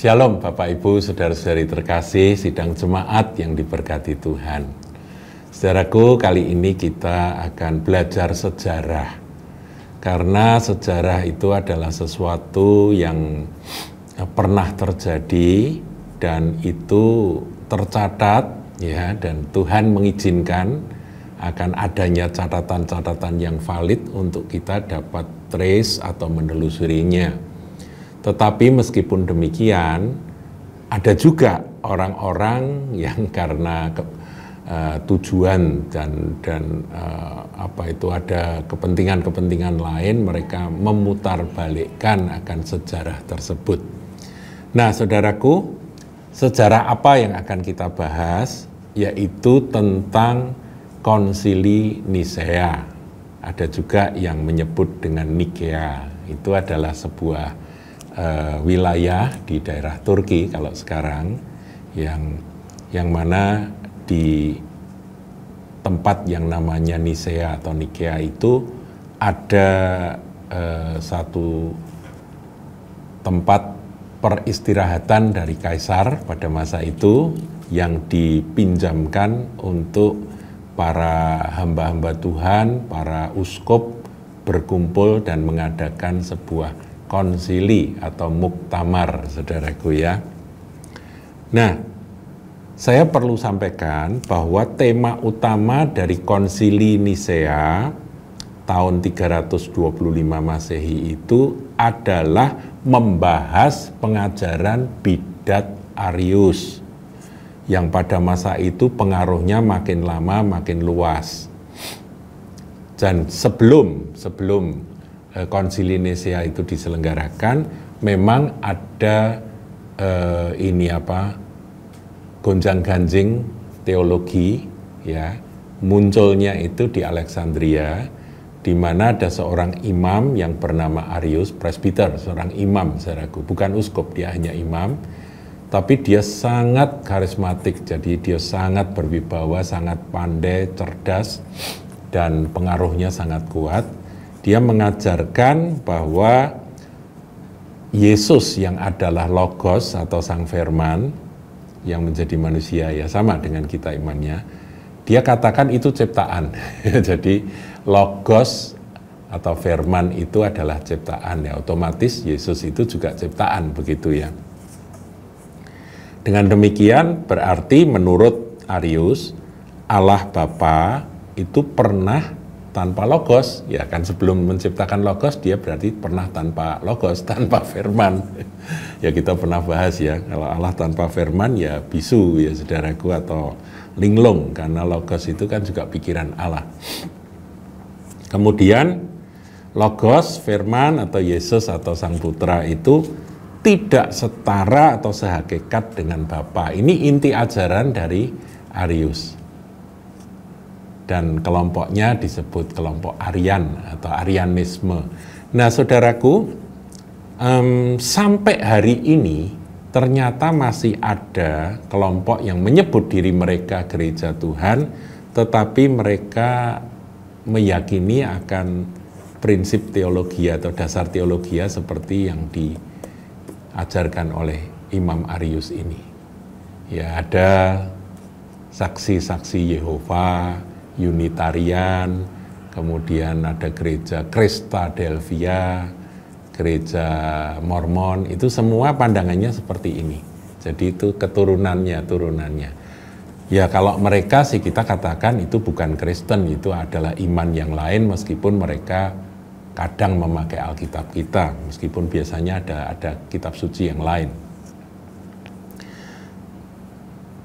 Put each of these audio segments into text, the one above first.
Shalom Bapak Ibu, Saudara-saudari terkasih, sidang jemaat yang diberkati Tuhan. Saudaraku, kali ini kita akan belajar sejarah. Karena sejarah itu adalah sesuatu yang pernah terjadi dan itu tercatat ya, dan Tuhan mengizinkan akan adanya catatan-catatan yang valid untuk kita dapat trace atau menelusurinya. Tetapi meskipun demikian, ada juga orang-orang yang karena tujuan dan ada kepentingan-kepentingan lain, mereka memutarbalikkan akan sejarah tersebut. Nah, saudaraku, sejarah apa yang akan kita bahas? Yaitu tentang Konsili Nisea. Ada juga yang menyebut dengan Nikea. Itu adalah sebuah wilayah di daerah Turki kalau sekarang, yang mana di tempat yang namanya Nisea atau Nikea itu ada satu tempat peristirahatan dari kaisar pada masa itu yang dipinjamkan untuk para hamba-hamba Tuhan, para uskup berkumpul dan mengadakan sebuah konsili atau muktamar, saudaraku ya. Nah, saya perlu sampaikan bahwa tema utama dari Konsili Nisea tahun 325 Masehi itu adalah membahas pengajaran bidat Arius yang pada masa itu pengaruhnya makin lama makin luas. Dan sebelum Konsili Nisea itu diselenggarakan, memang ada gonjang-ganjing teologi ya, munculnya itu di Alexandria, di mana ada seorang imam yang bernama Arius, presbiter, seorang imam, saudaraku, bukan uskup, dia hanya imam, tapi dia sangat karismatik, jadi dia sangat berwibawa, sangat pandai, cerdas, dan pengaruhnya sangat kuat. Dia mengajarkan bahwa Yesus yang adalah Logos atau Sang Firman yang menjadi manusia, ya sama dengan kita imannya, dia katakan itu ciptaan. Jadi Logos atau Firman itu adalah ciptaan, ya otomatis Yesus itu juga ciptaan, begitu ya. Dengan demikian berarti menurut Arius, Allah Bapa itu pernah tanpa logos, ya kan, sebelum menciptakan logos dia berarti pernah tanpa logos, tanpa firman. Ya kita pernah bahas ya, kalau Allah tanpa firman ya bisu ya saudaraku, atau linglung, karena logos itu kan juga pikiran Allah. Kemudian logos, firman atau Yesus atau Sang Putra itu tidak setara atau sehakikat dengan Bapa. Ini inti ajaran dari Arius. Dan kelompoknya disebut kelompok Arian atau Arianisme. Nah, saudaraku, sampai hari ini ternyata masih ada kelompok yang menyebut diri mereka gereja Tuhan, tetapi mereka meyakini akan prinsip teologi atau dasar teologi seperti yang diajarkan oleh Imam Arius ini. Ya, ada saksi-saksi Yehova, Unitarian, kemudian ada gereja Christadelphia, gereja Mormon, itu semua pandangannya seperti ini. Jadi itu turunannya. Ya kalau mereka sih kita katakan itu bukan Kristen, itu adalah iman yang lain, meskipun mereka kadang memakai Alkitab kita, meskipun biasanya ada kitab suci yang lain.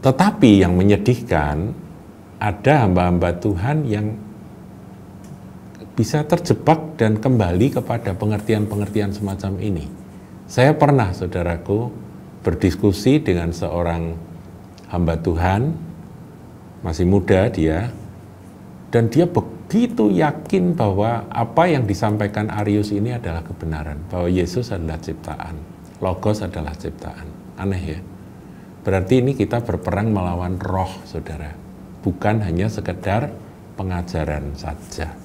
Tetapi yang menyedihkan, ada hamba-hamba Tuhan yang bisa terjebak dan kembali kepada pengertian-pengertian semacam ini. Saya pernah, saudaraku, berdiskusi dengan seorang hamba Tuhan, masih muda dia, dan dia begitu yakin bahwa apa yang disampaikan Arius ini adalah kebenaran, bahwa Yesus adalah ciptaan, Logos adalah ciptaan. Aneh ya? Berarti ini kita berperang melawan roh, saudara. Bukan hanya sekedar pengajaran saja.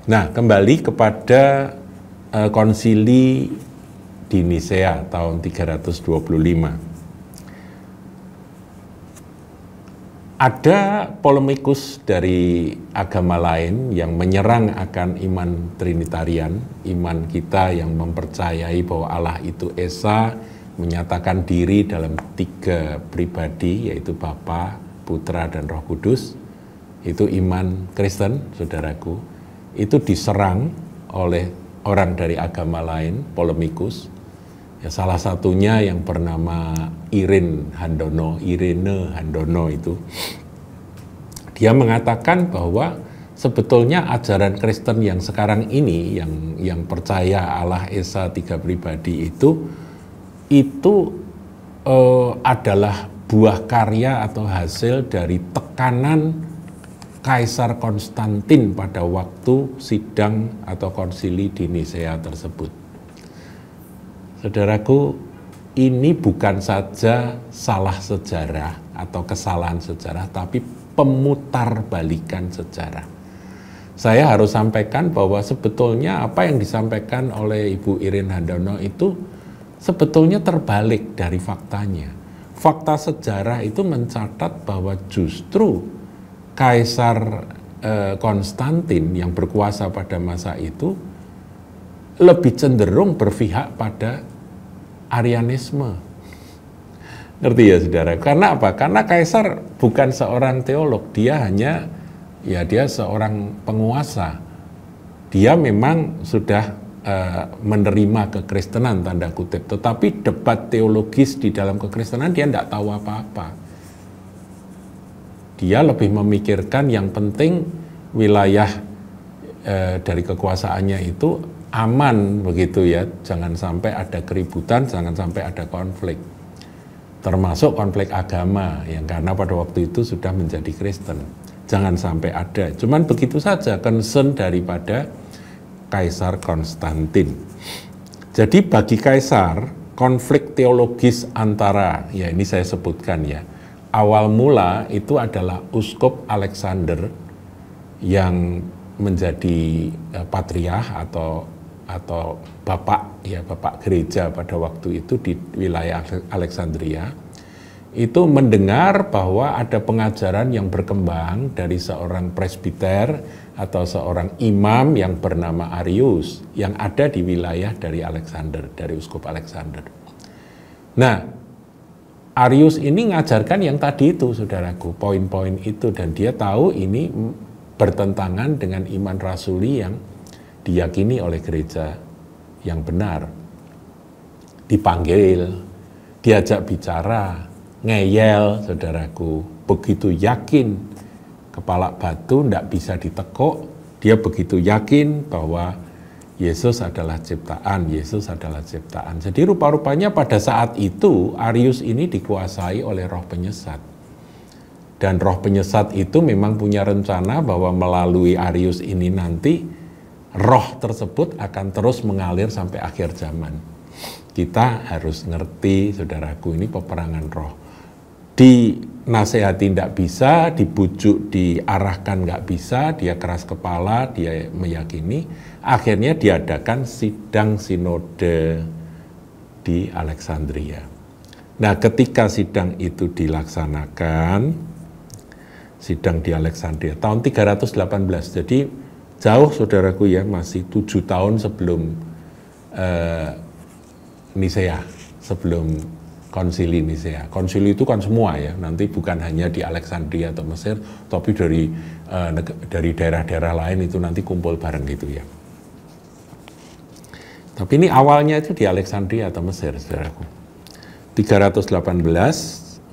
Nah, kembali kepada konsili di Nisea tahun 325. Ada polemikus dari agama lain yang menyerang akan iman Trinitarian, iman kita yang mempercayai bahwa Allah itu Esa, menyatakan diri dalam 3 pribadi, yaitu Bapa, Putra, dan Roh Kudus. Itu iman Kristen, saudaraku. Itu diserang oleh orang dari agama lain, polemikus. Ya, salah satunya yang bernama Irene Handono itu. Dia mengatakan bahwa sebetulnya ajaran Kristen yang sekarang ini, yang percaya Allah Esa 3 pribadi itu adalah buah karya atau hasil dari tekanan Kaisar Konstantin pada waktu sidang atau konsili di Nisea tersebut. Saudaraku, ini bukan saja salah sejarah atau kesalahan sejarah, tapi pemutarbalikan sejarah. Saya harus sampaikan bahwa sebetulnya apa yang disampaikan oleh Ibu Irene Handono itu sebetulnya terbalik dari faktanya. Fakta sejarah itu mencatat bahwa justru Kaisar Konstantin yang berkuasa pada masa itu lebih cenderung berpihak pada Arianisme. Ngerti ya saudara? Karena apa? Karena Kaisar bukan seorang teolog, dia seorang penguasa. Dia memang sudah menerima kekristenan tanda kutip, tetapi debat teologis di dalam kekristenan dia tidak tahu apa-apa. Dia lebih memikirkan yang penting wilayah dari kekuasaannya itu aman, begitu ya, jangan sampai ada keributan, jangan sampai ada konflik, termasuk konflik agama yang karena pada waktu itu sudah menjadi Kristen, jangan sampai ada. Cuman begitu saja concern daripada Kaisar Konstantin. Jadi bagi Kaisar, konflik teologis antara, ya ini saya sebutkan ya, awal mula itu adalah Uskup Alexander yang menjadi patriark atau bapak gereja pada waktu itu di wilayah Alexandria, itu mendengar bahwa ada pengajaran yang berkembang dari seorang presbiter atau seorang imam yang bernama Arius yang ada di wilayah dari Alexander, dari Uskup Alexander. Nah, Arius ini ngajarkan yang tadi itu, saudaraku, poin-poin itu, dan dia tahu ini bertentangan dengan iman rasuli yang diyakini oleh gereja yang benar. Dipanggil, diajak bicara, ngeyel, saudaraku, begitu yakin kepala batu tidak bisa ditekuk, dia begitu yakin bahwa Yesus adalah ciptaan, Yesus adalah ciptaan. Jadi rupa-rupanya pada saat itu Arius ini dikuasai oleh roh penyesat. Dan roh penyesat itu memang punya rencana bahwa melalui Arius ini nanti roh tersebut akan terus mengalir sampai akhir zaman. Kita harus ngerti, saudaraku, ini peperangan roh. Dinasehati tidak bisa, dibujuk, diarahkan nggak bisa, dia keras kepala, dia meyakini. Akhirnya diadakan sidang sinode di Alexandria. Nah, ketika sidang itu dilaksanakan, sidang di Alexandria tahun 318, jadi jauh, saudaraku ya, masih 7 tahun sebelum Nisea, sebelum konsili Nisea. Konsili itu kan semua ya, nanti bukan hanya di Alexandria atau Mesir, tapi dari daerah-daerah lain itu nanti kumpul bareng gitu ya. Tapi ini awalnya itu di Alexandria atau Mesir, saudaraku. 318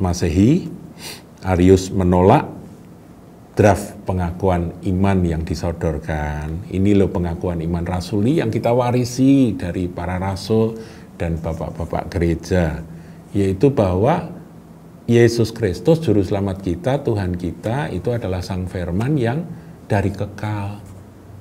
Masehi, Arius menolak draft pengakuan iman yang disodorkan. Ini loh pengakuan iman rasuli yang kita warisi dari para rasul dan bapak-bapak gereja, yaitu bahwa Yesus Kristus Juru Selamat kita, Tuhan kita, itu adalah Sang Firman yang dari kekal.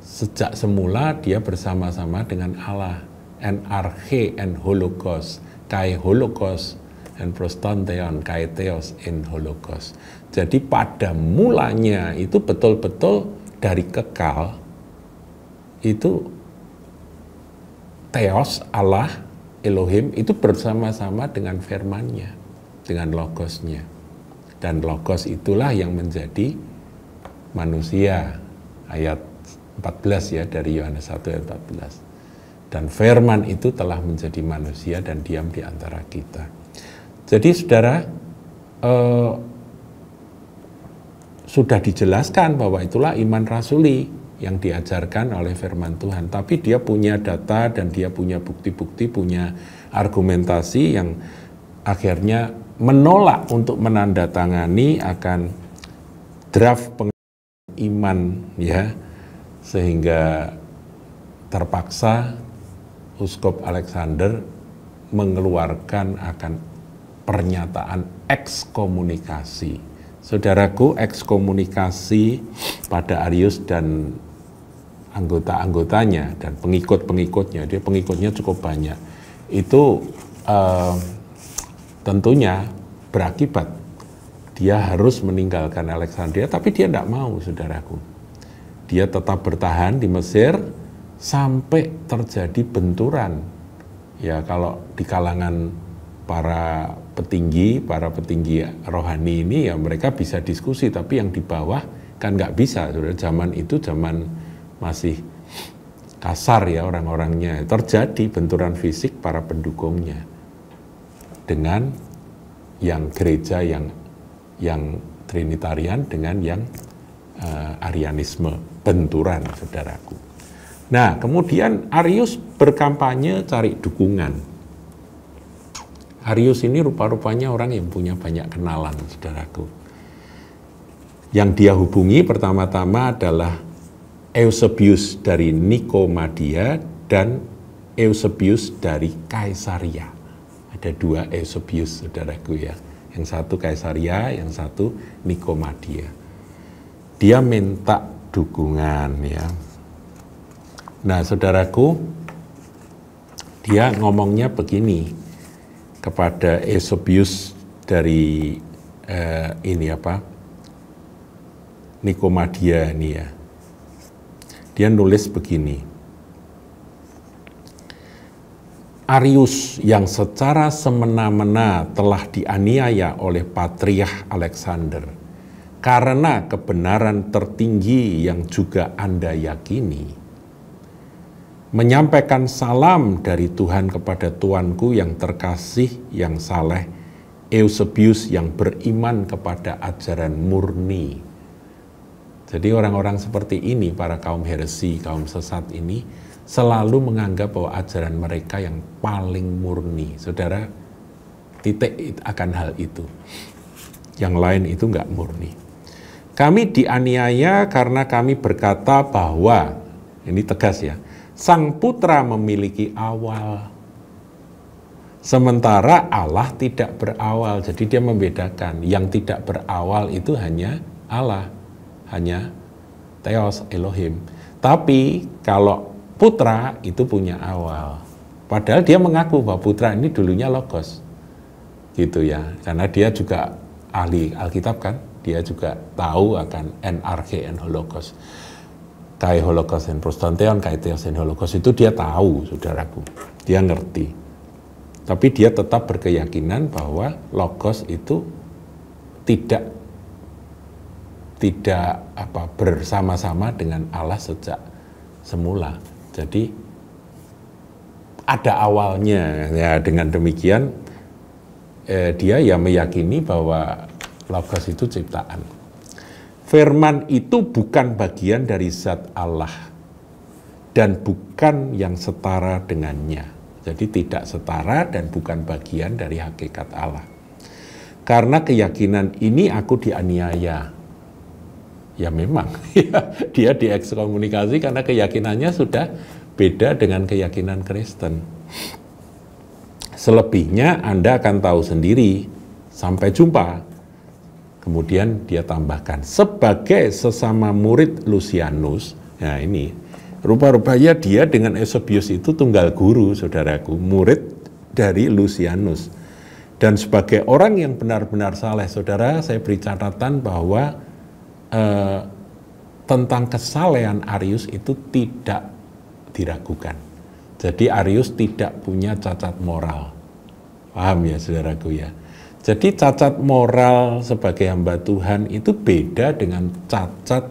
Sejak semula dia bersama-sama dengan Allah. En arche en holokos, kai holokos, en prostonteon, kai theos en holokos. Jadi pada mulanya itu betul-betul dari kekal, itu theos Allah Elohim itu bersama-sama dengan firman-Nya, dengan logosnya. Dan logos itulah yang menjadi manusia, ayat 14 ya, dari Yohanes 1 ayat 14. Dan firman itu telah menjadi manusia dan diam di antara kita. Jadi saudara, sudah dijelaskan bahwa itulah iman rasuli yang diajarkan oleh firman Tuhan. Tapi dia punya data dan dia punya bukti-bukti, punya argumentasi yang akhirnya menolak untuk menandatangani akan draft iman, ya, sehingga terpaksa Uskup Alexander mengeluarkan akan pernyataan ekskomunikasi. Saudaraku, ekskomunikasi pada Arius dan anggota-anggotanya dan pengikut-pengikutnya, dia pengikutnya cukup banyak, itu tentunya berakibat dia harus meninggalkan Alexandria, tapi dia tidak mau, saudaraku. Dia tetap bertahan di Mesir sampai terjadi benturan. Ya, kalau di kalangan para petinggi rohani ini ya mereka bisa diskusi, tapi yang di bawah kan nggak bisa. Saudara, zaman itu zaman masih kasar ya orang-orangnya. Terjadi benturan fisik para pendukungnya dengan yang gereja yang Trinitarian dengan yang Arianisme, benturan, saudaraku. Nah, kemudian Arius berkampanye cari dukungan. Arius ini rupa-rupanya orang yang punya banyak kenalan, saudaraku. Yang dia hubungi pertama-tama adalah Eusebius dari Nikomedia dan Eusebius dari Kaisaria. Ada dua Eusebius, saudaraku ya. Yang satu Kaisaria, yang satu Nikomedia. Dia minta dukungan ya. Nah, saudaraku, dia ngomongnya begini kepada Eusebius dari Nikomedia ini ya. Dia nulis begini. Arius yang secara semena-mena telah dianiaya oleh Patriark Alexander karena kebenaran tertinggi yang juga Anda yakini, menyampaikan salam dari Tuhan kepada tuanku yang terkasih, yang saleh, Eusebius yang beriman kepada ajaran murni. Jadi orang-orang seperti ini, para kaum heresi, kaum sesat ini, selalu menganggap bahwa ajaran mereka yang paling murni. Saudara, titik akan hal itu. Yang lain itu enggak murni. Kami dianiaya karena kami berkata bahwa, ini tegas ya, Sang Putra memiliki awal, sementara Allah tidak berawal. Jadi dia membedakan, yang tidak berawal itu hanya Allah, hanya Theos, Elohim. Tapi kalau Putra itu punya awal. Padahal dia mengaku bahwa Putra ini dulunya Logos. Gitu ya, karena dia juga ahli Alkitab kan, dia juga tahu akan NRK and Hologos. Kai Hologos and Prostanteon, kai Theos and Hologos itu dia tahu, saudaraku. Dia ngerti. Tapi dia tetap berkeyakinan bahwa Logos itu tidak bersama-sama dengan Allah sejak semula. Jadi ada awalnya. Ya, dengan demikian dia ya meyakini bahwa Logos itu ciptaan. Firman itu bukan bagian dari zat Allah dan bukan yang setara dengannya. Jadi tidak setara dan bukan bagian dari hakikat Allah. Karena keyakinan ini aku dianiaya. Ya memang, dia diekskomunikasi karena keyakinannya sudah beda dengan keyakinan Kristen. Selebihnya Anda akan tahu sendiri. Sampai jumpa. Kemudian dia tambahkan, sebagai sesama murid Lucianus, nah ini, rupa-rupanya dia dengan Eusebius itu tunggal guru, saudaraku, murid dari Lucianus. Dan sebagai orang yang benar-benar saleh, saudara, saya beri catatan bahwa tentang kesalehan Arius itu tidak diragukan. Jadi Arius tidak punya cacat moral. Paham ya saudaraku ya? Jadi cacat moral sebagai hamba Tuhan itu beda dengan cacat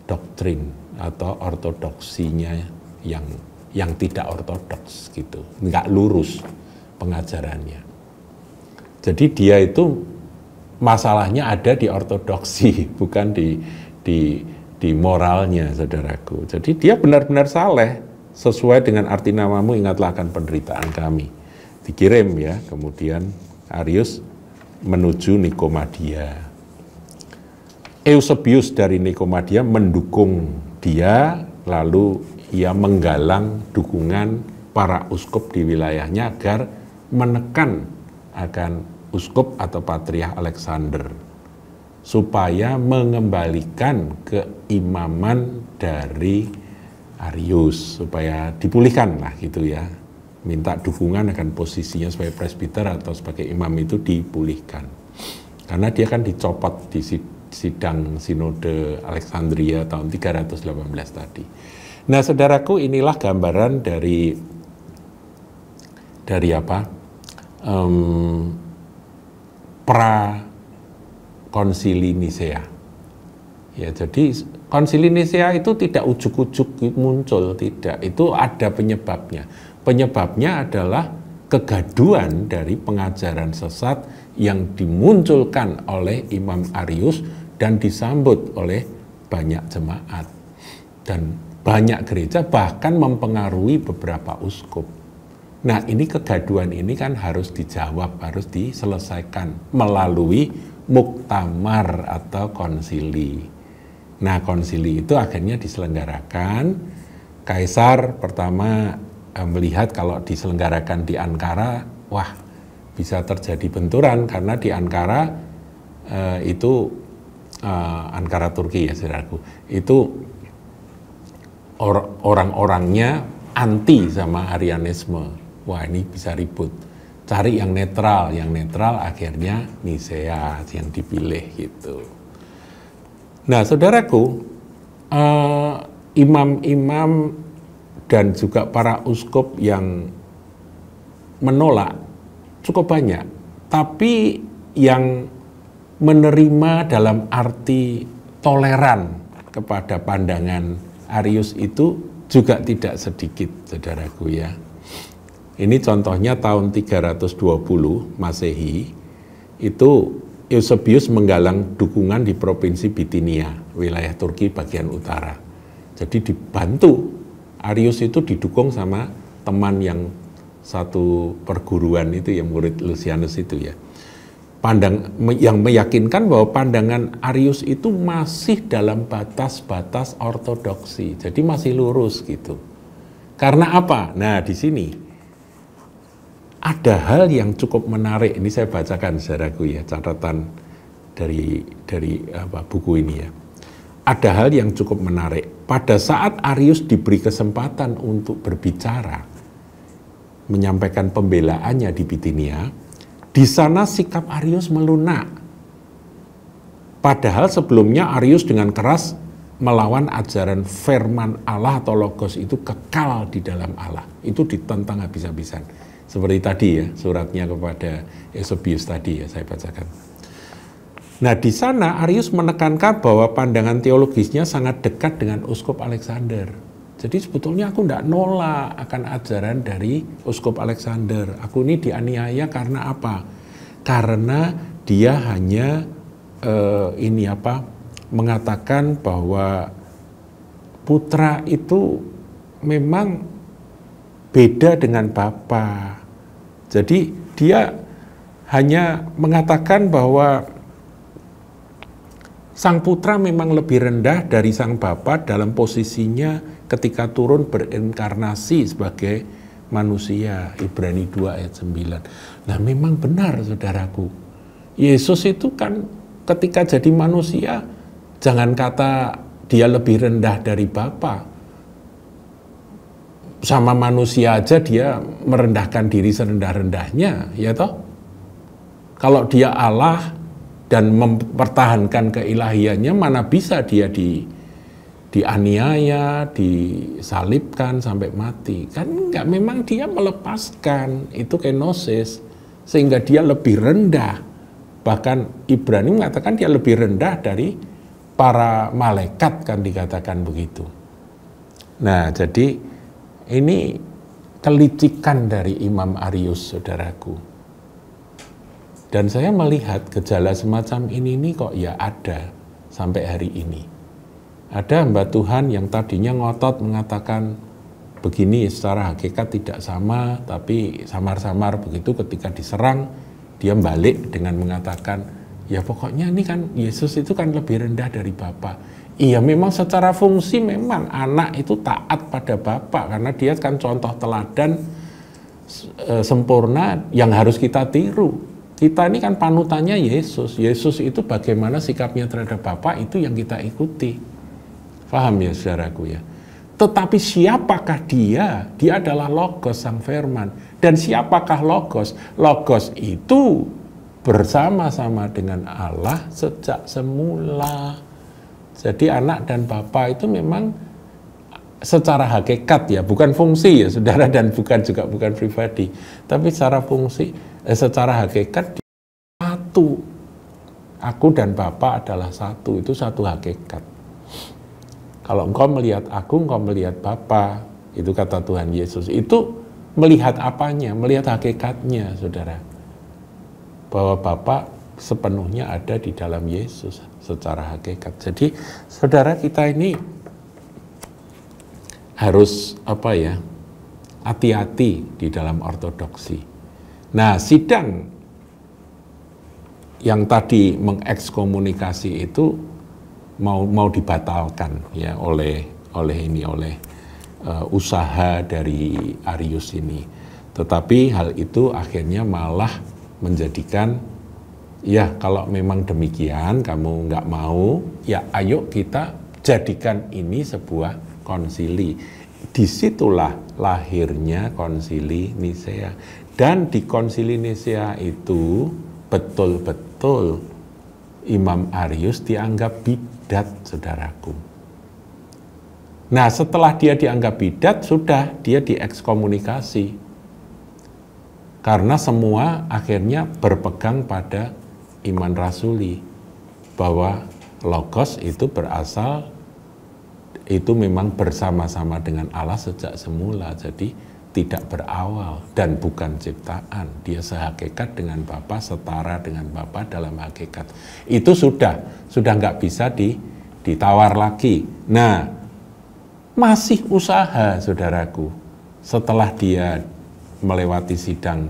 doktrin atau ortodoksinya yang tidak ortodoks gitu. Nggak lurus pengajarannya. Jadi dia itu masalahnya ada di ortodoksi, bukan di moralnya, saudaraku. Jadi dia benar-benar saleh, sesuai dengan arti namamu, ingatlah akan penderitaan kami. Dikirim ya, kemudian Arius menuju Nikomadia. Eusebius dari Nikomadia mendukung dia, lalu ia menggalang dukungan para uskup di wilayahnya agar menekan akan uskup atau patriark Alexander supaya mengembalikan keimaman dari Arius, supaya dipulihkan lah gitu ya, minta dukungan akan posisinya sebagai presbiter atau sebagai imam itu dipulihkan, karena dia kan dicopot di sidang sinode Alexandria tahun 318 tadi. Nah saudaraku, inilah gambaran dari apa? Pra konsili Nisea. Ya, jadi konsili Nisea itu tidak ujuk-ujuk muncul, tidak. Itu ada penyebabnya. Penyebabnya adalah kegaduhan dari pengajaran sesat yang dimunculkan oleh Imam Arius dan disambut oleh banyak jemaat. Dan banyak gereja bahkan mempengaruhi beberapa uskup. Nah, ini kegaduhan ini kan harus dijawab, harus diselesaikan melalui muktamar atau konsili. Nah, konsili itu akhirnya diselenggarakan. Kaisar pertama melihat kalau diselenggarakan di Ankara, wah bisa terjadi benturan, karena di Ankara itu Ankara Turki ya saudaraku, itu orang-orangnya anti sama Arianisme. Wah ini bisa ribut, cari yang netral akhirnya Nisea yang dipilih gitu. Nah saudaraku, imam-imam dan juga para uskup yang menolak cukup banyak, tapi yang menerima dalam arti toleran kepada pandangan Arius itu juga tidak sedikit, saudaraku ya. Ini contohnya tahun 320 Masehi, itu Eusebius menggalang dukungan di provinsi Bitinia, wilayah Turki bagian utara. Jadi dibantu, Arius itu didukung sama teman yang satu perguruan itu, yang murid Lucianus itu ya. Yang meyakinkan bahwa pandangan Arius itu masih dalam batas-batas ortodoksi, jadi masih lurus gitu. Karena apa? Nah di sini ada hal yang cukup menarik, ini saya bacakan saudaraku ya, catatan dari buku ini ya. Ada hal yang cukup menarik. Pada saat Arius diberi kesempatan untuk berbicara, menyampaikan pembelaannya di Bitinia, di sana sikap Arius melunak. Padahal sebelumnya Arius dengan keras melawan ajaran firman Allah atau logos itu kekal di dalam Allah. Itu ditentang habis-habisan. Seperti tadi ya, suratnya kepada Eusebius tadi ya, saya bacakan. Nah di sana Arius menekankan bahwa pandangan teologisnya sangat dekat dengan uskup Alexander. Jadi sebetulnya aku tidak nolak akan ajaran dari uskup Alexander. Aku ini dianiaya karena apa? Karena dia hanya mengatakan bahwa putra itu memang beda dengan bapa. Jadi dia hanya mengatakan bahwa sang putra memang lebih rendah dari sang bapa dalam posisinya ketika turun berinkarnasi sebagai manusia. Ibrani 2 ayat 9. Nah memang benar saudaraku, Yesus itu kan ketika jadi manusia, jangan kata dia lebih rendah dari bapa, sama manusia aja dia merendahkan diri serendah-rendahnya, ya toh? Kalau dia Allah dan mempertahankan keilahiannya, mana bisa dia dianiaya, disalibkan sampai mati. Kan enggak, memang dia melepaskan itu kenosis sehingga dia lebih rendah. Bahkan Ibrani mengatakan dia lebih rendah dari para malaikat, kan dikatakan begitu. Nah, jadi ini kelicikan dari Imam Arius, saudaraku. Dan saya melihat gejala semacam ini kok ya ada sampai hari ini. Ada hamba Tuhan yang tadinya ngotot mengatakan begini, secara hakikat tidak sama, tapi samar-samar begitu ketika diserang, dia balik dengan mengatakan, ya pokoknya ini kan Yesus itu kan lebih rendah dari Bapa. Iya, memang secara fungsi memang anak itu taat pada Bapa, karena dia kan contoh teladan sempurna yang harus kita tiru. Kita ini kan panutannya Yesus. Yesus itu bagaimana sikapnya terhadap Bapa, itu yang kita ikuti. Paham ya saudaraku ya? Tetapi siapakah dia? Dia adalah Logos, Sang Firman. Dan siapakah Logos? Logos itu bersama-sama dengan Allah sejak semula. Jadi anak dan Bapa itu memang secara hakikat ya, bukan fungsi ya saudara, dan bukan pribadi. Tapi secara fungsi, secara hakikat satu. Aku dan Bapa adalah satu, itu satu hakikat. Kalau engkau melihat aku, engkau melihat Bapa, itu kata Tuhan Yesus. Itu melihat apanya? Melihat hakikatnya, saudara. Bahwa Bapa sepenuhnya ada di dalam Yesus secara hakikat. Jadi, saudara, kita ini harus hati-hati di dalam ortodoksi. Nah, sidang yang tadi mengekskomunikasi itu mau dibatalkan ya oleh usaha dari Arius ini. Tetapi hal itu akhirnya malah menjadikan, ya kalau memang demikian kamu nggak mau, ya ayo kita jadikan ini sebuah konsili. Disitulah lahirnya konsili Nisea. Dan di konsili Nisea itu betul-betul Imam Arius dianggap bidat, saudaraku. Nah, setelah dia dianggap bidat, sudah dia diekskomunikasi. Karena semua akhirnya berpegang pada iman rasuli, bahwa Logos itu berasal, itu memang bersama-sama dengan Allah sejak semula, jadi tidak berawal dan bukan ciptaan. Dia sehakikat dengan Bapa, setara dengan Bapa dalam hakikat. Itu sudah nggak bisa ditawar lagi. Nah, masih usaha, saudaraku. Setelah dia melewati sidang,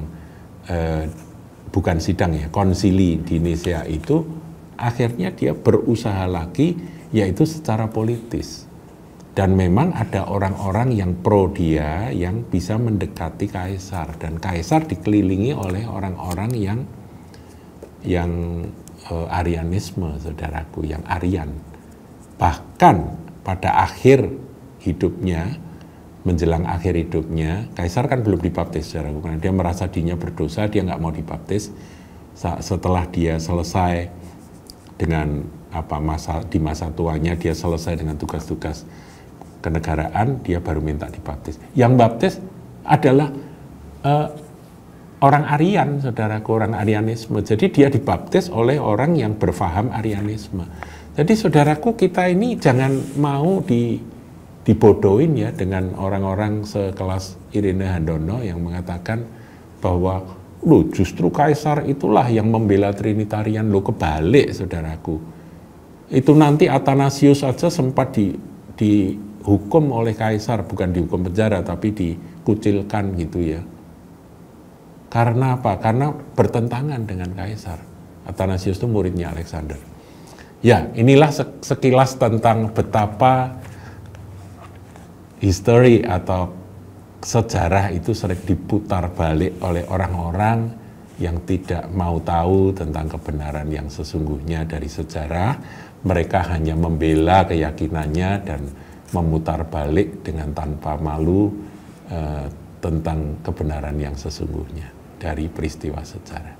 bukan sidang ya, konsili di Nisea itu, akhirnya dia berusaha lagi, yaitu secara politis. Dan memang ada orang-orang yang pro dia, yang bisa mendekati kaisar. Dan kaisar dikelilingi oleh orang-orang yang Arianisme, saudaraku, yang Arian. Bahkan pada akhir hidupnya, menjelang akhir hidupnya, kaisar kan belum dibaptis, saudaraku. Karena dia merasa dirinya berdosa, dia nggak mau dibaptis. Setelah dia selesai dengan di masa tuanya, dia selesai dengan tugas-tugas kenegaraan, dia baru minta dibaptis. Yang baptis adalah orang Arian, saudaraku, orang Arianisme. Jadi dia dibaptis oleh orang yang berfaham Arianisme. Jadi saudaraku, kita ini jangan mau dibodohin ya dengan orang-orang sekelas Irene Handono yang mengatakan bahwa justru kaisar itulah yang membela Trinitarian. Kebalik, saudaraku. Itu nanti Athanasius saja sempat dihukum oleh kaisar, bukan dihukum penjara, tapi dikucilkan gitu ya. Karena apa? Karena bertentangan dengan kaisar. Athanasius itu muridnya Alexander. Ya, inilah sekilas tentang betapa history atau sejarah itu sering diputar balik oleh orang-orang yang tidak mau tahu tentang kebenaran yang sesungguhnya dari sejarah. Mereka hanya membela keyakinannya dan memutar balik dengan tanpa malu tentang kebenaran yang sesungguhnya dari peristiwa sejarah.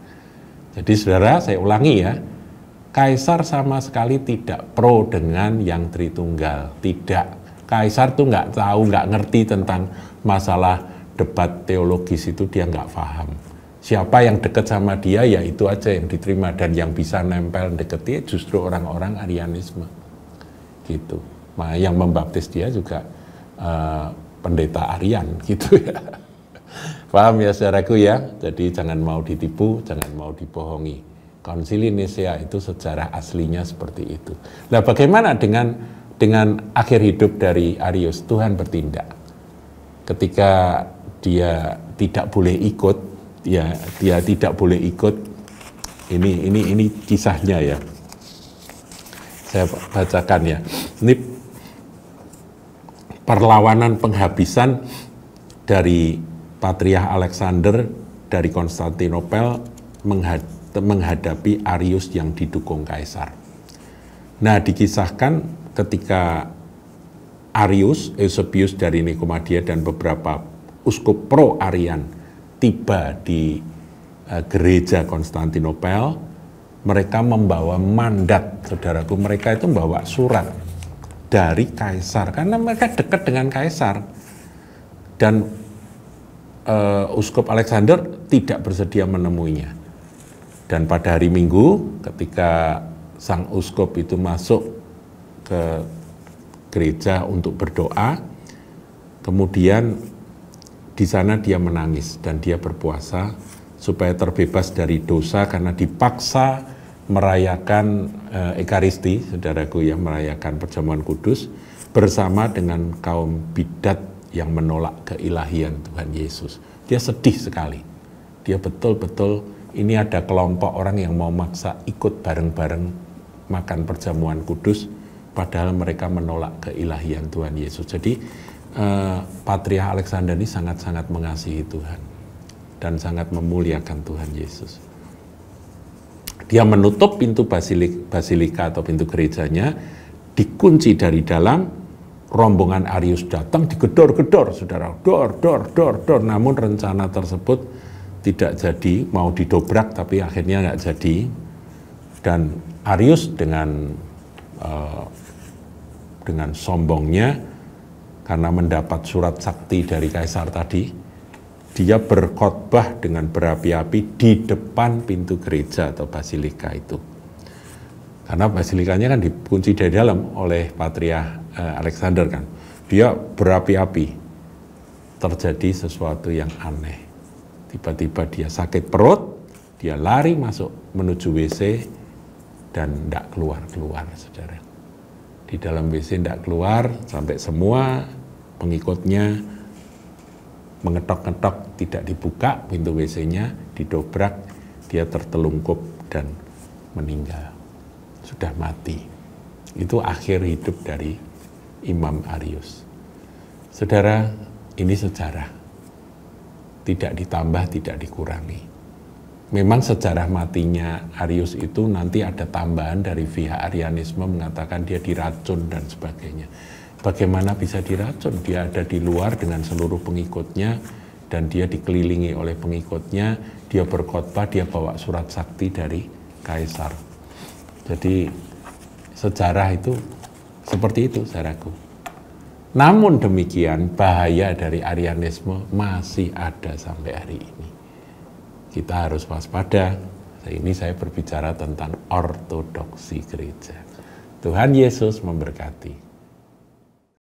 Jadi saudara, saya ulangi ya, Kaisar sama sekali tidak pro dengan yang Tritunggal, tidak. Kaisar tuh nggak tahu, nggak ngerti tentang masalah debat teologis itu, dia nggak paham. Siapa yang dekat sama dia, ya itu aja yang diterima, dan yang bisa nempel deketi justru orang-orang Arianisme, gitu. Nah, yang membaptis dia juga pendeta Arian, gitu ya. Paham ya saudaraku ya? Jadi jangan mau ditipu, jangan mau dibohongi. Konsili Nisea itu sejarah aslinya seperti itu. Nah, bagaimana dengan akhir hidup dari Arius? Tuhan bertindak. Ketika dia tidak boleh ikut, ya dia tidak boleh ikut. Ini kisahnya ya. Saya bacakan ya. Ini perlawanan penghabisan dari Patriark Alexander dari Konstantinopel menghadapi Arius yang didukung Kaisar. Nah, dikisahkan ketika Arius, Eusebius dari Nikomedia dan beberapa uskup pro-Arian tiba di gereja Konstantinopel, mereka membawa mandat, saudaraku, mereka itu membawa surat dari Kaisar, karena mereka dekat dengan Kaisar. Dan Uskup Alexander tidak bersedia menemuinya. Dan pada hari Minggu, ketika sang uskup itu masuk ke gereja untuk berdoa, kemudian di sana dia menangis dan dia berpuasa supaya terbebas dari dosa karena dipaksa merayakan Ekaristi, saudaraku ya, merayakan perjamuan kudus bersama dengan kaum bidat yang menolak keilahian Tuhan Yesus. Dia sedih sekali. Dia betul-betul, ini ada kelompok orang yang mau maksa ikut bareng-bareng makan perjamuan kudus, padahal mereka menolak keilahian Tuhan Yesus. Jadi Patriark Alexander ini sangat-sangat mengasihi Tuhan dan sangat memuliakan Tuhan Yesus. Dia menutup pintu basilika atau pintu gerejanya, dikunci dari dalam. Rombongan Arius datang, digedor-gedor, saudara, dor. Namun rencana tersebut tidak jadi, mau didobrak tapi akhirnya nggak jadi. Dan Arius dengan sombongnya, karena mendapat surat sakti dari Kaisar tadi, dia berkhotbah dengan berapi-api di depan pintu gereja atau basilika itu. Karena basilikanya kan dikunci dari dalam oleh Patriark Alexander kan. Dia berapi-api. Terjadi sesuatu yang aneh. Tiba-tiba dia sakit perut, dia lari masuk menuju WC dan tidak keluar-keluar, saudara. Di dalam WC tidak keluar sampai semua pengikutnya mengetok-ngetok, tidak dibuka pintu WC-nya, didobrak, dia tertelungkup dan meninggal. Sudah mati. Itu akhir hidup dari Imam Arius. Saudara, ini sejarah. Tidak ditambah, tidak dikurangi. Memang sejarah matinya Arius itu nanti ada tambahan dari pihak Arianisme mengatakan dia diracun dan sebagainya. Bagaimana bisa diracun? Dia ada di luar dengan seluruh pengikutnya dan dia dikelilingi oleh pengikutnya, dia berkhotbah, dia bawa surat sakti dari Kaisar. Jadi sejarah itu seperti itu, saudaraku. Namun demikian bahaya dari Arianisme masih ada sampai hari ini. Kita harus waspada. Ini saya berbicara tentang ortodoksi gereja. Tuhan Yesus memberkati.